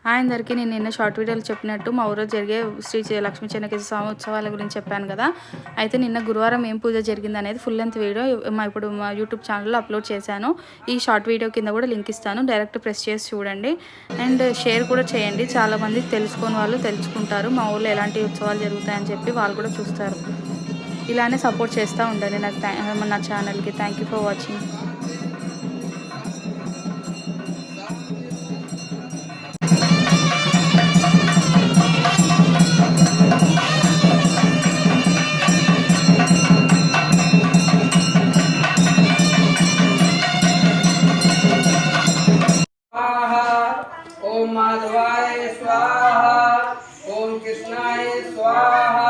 అందరికీ నేను నిన్న షార్ట్ వీడియోలో చెప్పినట్టు మా ఊరిలో జరిగే శ్రీ లక్ష్మీ చెన్నకేశ్వర స్వామి ఉత్సవాల గురించి చెప్పాను కదా. అయితే నిన్న గురువారం ఏం పూజ జరిగింది అనేది ఫుల్ లెంత్ వీడియో ఇప్పుడు మా యూట్యూబ్ ఛానల్లో అప్లోడ్ చేశాను. ఈ షార్ట్ వీడియో కింద కూడా లింక్ ఇస్తాను, డైరెక్ట్ ప్రెస్ చేసి చూడండి అండ్ షేర్ కూడా చేయండి. చాలామంది తెలుసుకొని వాళ్ళు తెలుసుకుంటారు, మా ఊళ్ళో ఎలాంటి ఉత్సవాలు జరుగుతాయని చెప్పి వాళ్ళు కూడా చూస్తారు. ఇలానే సపోర్ట్ చేస్తూ ఉండండి నా ఛానల్కి. Thank you for watching. ओम माधवाय स्वाहा, ओम कृष्णाय स्वाहा।